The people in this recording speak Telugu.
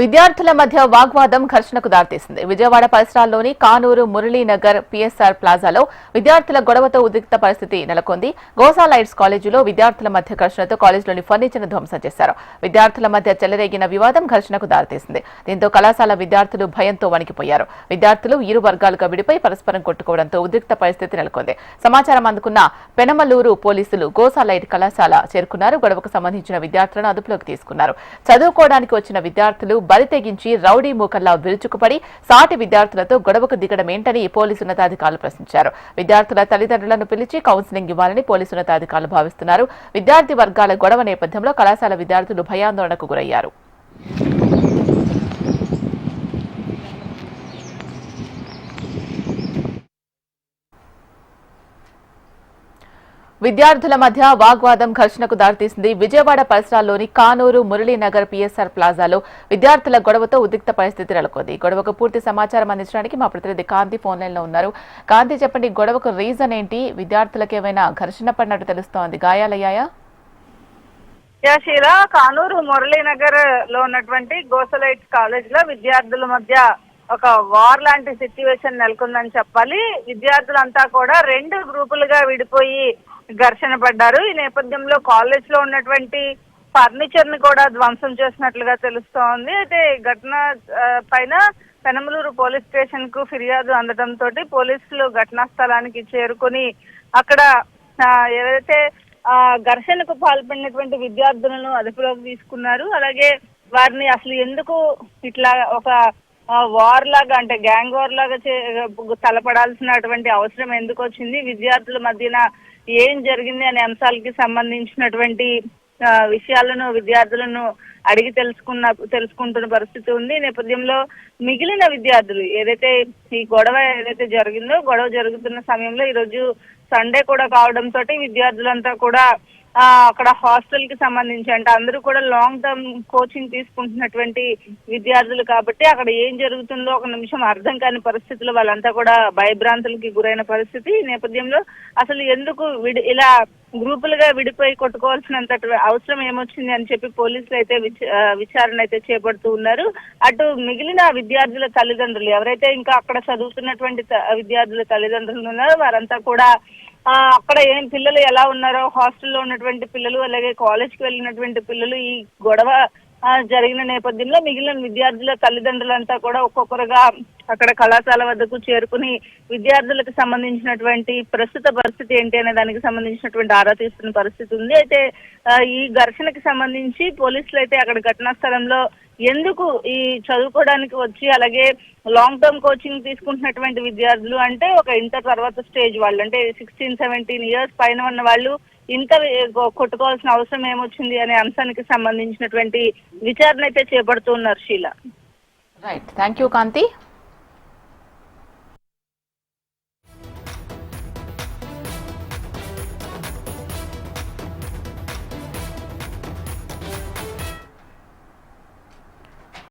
విద్యార్థుల మధ్య వాగ్వాదం ఘర్షణకు దారితీసింది. విజయవాడ పరిసరాల్లోని కానూరు మురళీనగర్ పిఎస్ఆర్ ప్లాజాలో విద్యార్థుల గొడవతో ఉద్రిక్త పరిస్థితి నెలకొంది. గోసాలైట్స్ కాలేజీలో విద్యార్థుల మధ్య ఘర్షణతో కాలేజీలోని ఫర్నిచర్ను ధ్వంసం చేశారు. విద్యార్థుల మధ్య చెలరేగిన వివాదం ఘర్షణకు దారితీసింది. దీంతో కళాశాల విద్యార్థులు భయంతో వణికిపోయారు. విద్యార్థులు ఇరు వర్గాలుగా విడిపోయి పరస్పరం కొట్టుకోవడంతో ఉద్రిక్త పరిస్థితి నెలకొంది. సమాచారం అందుకున్న పెనమలూరు పోలీసులు గోసాలైట్ కళాశాల చేరుకున్నారు. గొడవకు సంబంధించిన విద్యార్థులను అదుపులోకి తీసుకున్నారు. చదువుకోవడానికి వచ్చిన విద్యార్థులు బరి తెగించి రౌడీ మూకల్లా విరుచుకుపడి సాటి విద్యార్థులతో గొడవకు దిగడం ఏంటని పోలీసు ఉన్నతాధికారులు ప్రశ్నించారు. విద్యార్థుల తల్లిదండ్రులను పిలిచి కౌన్సిలింగ్ ఇవ్వాలని పోలీసు ఉన్నతాధికారులు భావిస్తున్నారు. విద్యార్థి వర్గాల గొడవ నేపథ్యంలో కళాశాల విద్యార్థులు భయాందోళనకు గురయ్యారు. విద్యార్థుల మధ్య వాగ్వాదం ఘర్షణకు దారితీసింది. విజయవాడ పరిసరాల్లోని కానూరు మురళీనగర్ పిఎస్ఆర్ ప్లాజాలో విద్యార్థుల గొడవతో ఉద్రిక్త పరిస్థితి నెలకొంది. గొడవకు పూర్తి సమాచారం అందించడానికి మా ప్రతినిధి కాంతి ఫోన్ లైన్ లో ఉన్నారు. కాంతి, చెప్పండి, గొడవకు రీజన్ ఏంటి? విద్యార్థులకు ఏమైనా ఘర్షణ పడినట్టు తెలుస్తోంది, గాయాలయ్యాయా? శీలా, కానూరు మురళీనగర్ లో ఉన్నటువంటి గోసలైట్స్ కాలేజ్ లో విద్యార్థుల మధ్య ఒక వార్ లాంటి సిచ్యువేషన్ నెలకొందని చెప్పాలి. విద్యార్థులంతా కూడా రెండు గ్రూపులుగా విడిపోయి ఘర్షణ పడ్డారు. ఈ నేపథ్యంలో కాలేజ్ లో ఉన్నటువంటి ఫర్నిచర్ ని కూడా ధ్వంసం చేసినట్లుగా తెలుస్తోంది. అయితే ఘటన పైన పెనమలూరు పోలీస్ స్టేషన్ కు ఫిర్యాదు అందడంతో పోలీసులు ఘటనా స్థలానికి చేరుకుని అక్కడ ఏదైతే ఘర్షణకు పాల్పడినటువంటి విద్యార్థులను అదుపులోకి తీసుకున్నారు. అలాగే వారిని అసలు ఎందుకు ఇట్లా ఒక వార్ లాగా, అంటే గ్యాంగ్ వార్ లాగా తలపడాల్సినటువంటి అవసరం ఎందుకు వచ్చింది, విద్యార్థుల మధ్యన ఏం జరిగింది అనే అంశాలకి సంబంధించినటువంటి విషయాలను విద్యార్థులను అడిగి తెలుసుకుంటున్న పరిస్థితి ఉంది. ఈ నేపథ్యంలో మిగిలిన విద్యార్థులు ఏదైతే ఈ గొడవ జరిగిందో, గొడవ జరుగుతున్న సమయంలో ఈరోజు సండే కూడా కావడంతో విద్యార్థులంతా కూడా అక్కడ హాస్టల్ కి సంబంధించి, అంటే అందరూ కూడా లాంగ్ టర్మ్ కోచింగ్ తీసుకుంటున్నటువంటి విద్యార్థులు కాబట్టి అక్కడ ఏం జరుగుతుందో ఒక నిమిషం అర్థం కాని పరిస్థితుల్లో వాళ్ళంతా కూడా భయభ్రాంతులకి గురైన పరిస్థితి. ఈ నేపథ్యంలో అసలు ఎందుకు ఇలా గ్రూపులుగా విడిపోయి కొట్టుకోవాల్సినంత అవసరం ఏమొచ్చింది అని చెప్పి పోలీసులు అయితే విచారణ అయితే చేపడుతూ ఉన్నారు. అటు మిగిలిన విద్యార్థుల తల్లిదండ్రులు, ఎవరైతే ఇంకా అక్కడ చదువుతున్నటువంటి విద్యార్థుల తల్లిదండ్రులు ఉన్నారో వారంతా కూడా అక్కడ ఏం పిల్లలు ఎలా ఉన్నారో, హాస్టల్లో ఉన్నటువంటి పిల్లలు అలాగే కాలేజ్కి వెళ్ళినటువంటి పిల్లలు ఈ గొడవ జరిగిన నేపథ్యంలో మిగిలిన విద్యార్థుల తల్లిదండ్రులంతా కూడా ఒక్కొక్కరుగా అక్కడ కళాశాల వద్దకు చేరుకుని విద్యార్థులకు సంబంధించినటువంటి ప్రస్తుత పరిస్థితి ఏంటి అనే దానికి సంబంధించినటువంటి ఆరా తీస్తున్న పరిస్థితి ఉంది. అయితే ఈ ఘర్షణకి సంబంధించి పోలీసులు అయితే అక్కడ ఘటనా స్థలంలో ఎందుకు ఈ చదువుకోవడానికి వచ్చి అలాగే లాంగ్ టర్మ్ కోచింగ్ తీసుకుంటున్నటువంటి విద్యార్థులు, అంటే ఒక ఇంటర్ తర్వాత స్టేజ్ వాళ్ళు, అంటే 16-17 ఇయర్స్ పైన ఉన్న వాళ్ళు ఇంత కొట్టుకోవాల్సిన అవసరం ఏమొచ్చింది అనే అంశానికి సంబంధించినటువంటి విచారణ అయితే చేపడుతున్నారు. Sheela. Right, thank you Kanthi.